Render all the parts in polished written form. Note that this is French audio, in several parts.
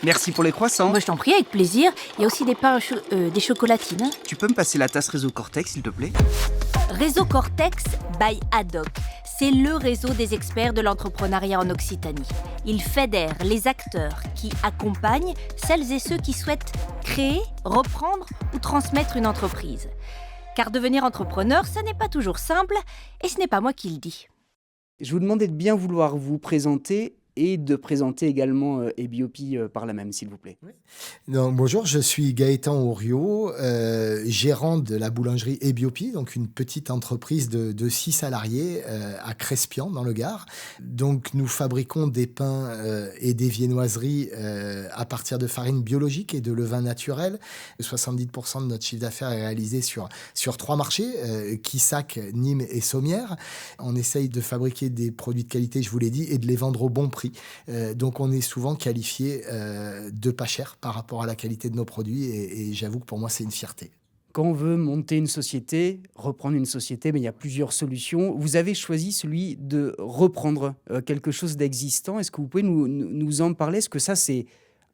Merci pour les croissants. Moi, je t'en prie, avec plaisir. Il y a aussi des pains, des chocolatines. Tu peux me passer la tasse Réseau Cortex, s'il te plaît? Réseau Cortex by Haddock. C'est le réseau des experts de l'entrepreneuriat en Occitanie. Il fédère les acteurs qui accompagnent celles et ceux qui souhaitent créer, reprendre ou transmettre une entreprise. Car devenir entrepreneur, ça n'est pas toujours simple et ce n'est pas moi qui le dis. Je vous demandais de bien vouloir vous présenter et de présenter également Ebiopi par là même, s'il vous plaît. Donc, bonjour, je suis Gaëtan Auriot, gérant de la boulangerie Ebiopi, donc une petite entreprise de 6 salariés à Crespian, dans le Gard. Donc, nous fabriquons des pains et des viennoiseries à partir de farine biologique et de levain naturel. 70% de notre chiffre d'affaires est réalisé sur 3 marchés, Quissac, Nîmes et Sommières. On essaye de fabriquer des produits de qualité, je vous l'ai dit, et de les vendre au bon prix. Donc on est souvent qualifié de pas cher par rapport à la qualité de nos produits et j'avoue que pour moi c'est une fierté. Quand on veut monter une société, reprendre une société, mais il y a plusieurs solutions. Vous avez choisi celui de reprendre quelque chose d'existant. Est-ce que vous pouvez nous en parler? Est-ce que ça, c'est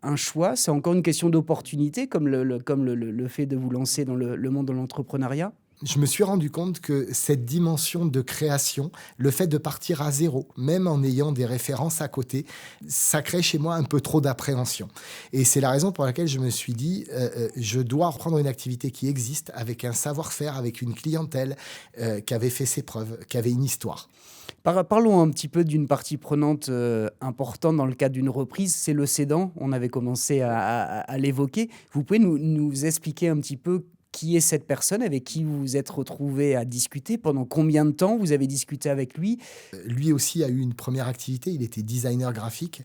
un choix? C'est encore une question d'opportunité, comme le fait de vous lancer dans le monde de l'entrepreneuriat? Je me suis rendu compte que cette dimension de création, le fait de partir à zéro, même en ayant des références à côté, ça crée chez moi un peu trop d'appréhension. Et c'est la raison pour laquelle je me suis dit, je dois reprendre une activité qui existe, avec un savoir-faire, avec une clientèle qui avait fait ses preuves, qui avait une histoire. Parlons un petit peu d'une partie prenante importante dans le cadre d'une reprise, c'est le cédant. On avait commencé à l'évoquer. Vous pouvez nous expliquer un petit peu qui est cette personne avec qui vous vous êtes retrouvé à discuter? Pendant combien de temps vous avez discuté avec lui? Lui aussi a eu une première activité, il était designer graphique.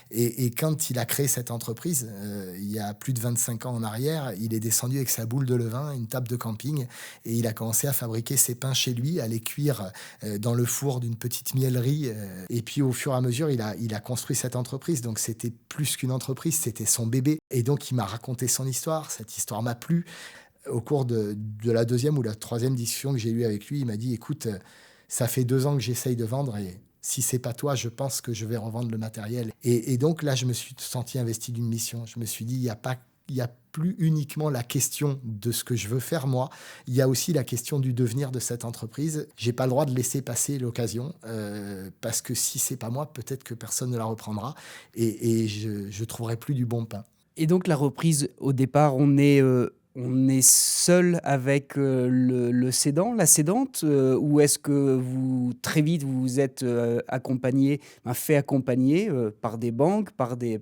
Et quand il a créé cette entreprise, il y a plus de 25 ans en arrière, il est descendu avec sa boule de levain, une table de camping, et il a commencé à fabriquer ses pains chez lui, à les cuire dans le four d'une petite miellerie. Et puis au fur et à mesure, il a construit cette entreprise. Donc c'était plus qu'une entreprise, c'était son bébé. Et donc il m'a raconté son histoire, cette histoire m'a plu. Au cours de la deuxième ou la troisième discussion que j'ai eue avec lui, il m'a dit « Écoute, ça fait 2 ans que j'essaye de vendre et si c'est pas toi, je pense que je vais revendre le matériel. » Et donc là, je me suis senti investi d'une mission. Je me suis dit, il y a plus uniquement la question de ce que je veux faire moi, il y a aussi la question du devenir de cette entreprise. J'ai pas le droit de laisser passer l'occasion parce que si c'est pas moi, peut-être que personne ne la reprendra et je trouverai plus du bon pain. Et donc la reprise, au départ, on est seul avec le cédant, la cédante, ou est-ce que vous, très vite, vous vous êtes fait accompagner par des banques, par des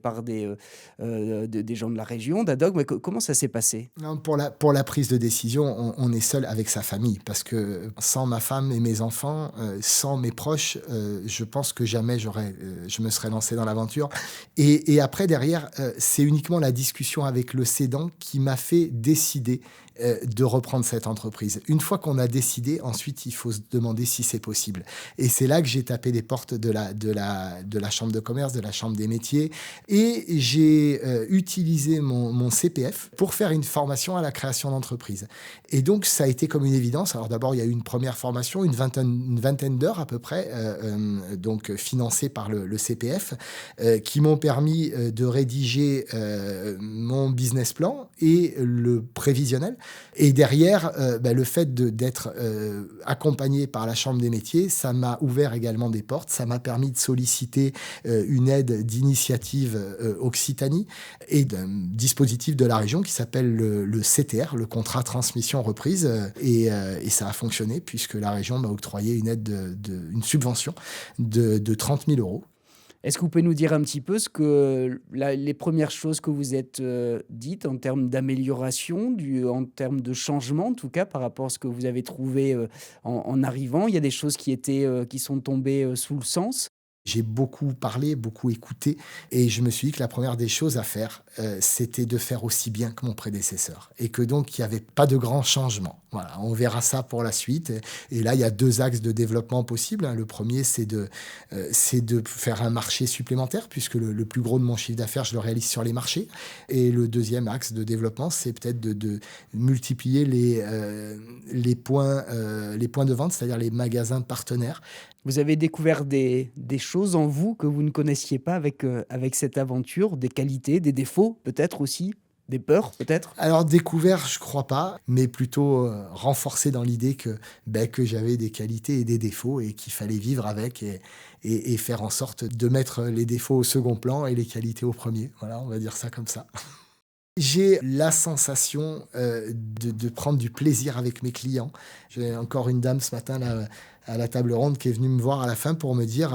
gens de la région, d'Haddock? Mais comment ça s'est passé? Non, pour la prise de décision, on est seul avec sa famille parce que sans ma femme et mes enfants, sans mes proches, je pense que jamais je me serais lancé dans l'aventure. Et après, derrière, c'est uniquement la discussion avec le cédant qui m'a fait décider de reprendre cette entreprise. Une fois qu'on a décidé, ensuite, il faut se demander si c'est possible. Et c'est là que j'ai tapé les portes de la chambre de commerce, de la chambre des métiers. Et j'ai utilisé mon CPF pour faire une formation à la création d'entreprise. Et donc, ça a été comme une évidence. Alors d'abord, il y a eu une première formation, une vingtaine d'heures à peu près, donc financée par le CPF, qui m'ont permis de rédiger mon business plan et le prévisionnel. Et derrière, le fait d'être accompagné par la Chambre des métiers, ça m'a ouvert également des portes. Ça m'a permis de solliciter une aide d'initiative Occitanie et d'un dispositif de la région qui s'appelle le CTR, le contrat transmission reprise. Et ça a fonctionné puisque la région m'a octroyé une aide, une subvention de 30 000 euros. Est-ce que vous pouvez nous dire un petit peu les premières choses que vous êtes dites en termes d'amélioration, en termes de changement, en tout cas, par rapport à ce que vous avez trouvé en arrivant? Il y a des choses qui sont tombées sous le sens? J'ai beaucoup parlé, beaucoup écouté et je me suis dit que la première des choses à faire, c'était de faire aussi bien que mon prédécesseur et que donc il n'y avait pas de grands changements. Voilà, on verra ça pour la suite. Et là, il y a 2 axes de développement possibles, hein. Le premier, c'est de faire un marché supplémentaire, puisque le plus gros de mon chiffre d'affaires, je le réalise sur les marchés. Et le deuxième axe de développement, c'est peut-être de multiplier les points de vente, c'est-à-dire les magasins partenaires. Vous avez découvert des choses en vous que vous ne connaissiez pas avec cette aventure, des qualités, des défauts peut-être aussi, des peurs peut-être? Alors découvert, je crois pas, mais plutôt renforcé dans l'idée que j'avais des qualités et des défauts et qu'il fallait vivre avec et faire en sorte de mettre les défauts au second plan et les qualités au premier. Voilà, on va dire ça comme ça. J'ai la sensation de prendre du plaisir avec mes clients. J'ai encore une dame ce matin là, à la table ronde qui est venue me voir à la fin pour me dire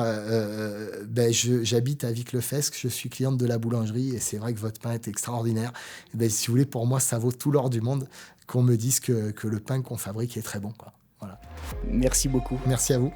j'habite à Vic-le-Fesque, je suis cliente de la boulangerie et c'est vrai que votre pain est extraordinaire. Et ben, si vous voulez, pour moi, ça vaut tout l'or du monde qu'on me dise que le pain qu'on fabrique est très bon, quoi. Voilà. Merci beaucoup. Merci à vous.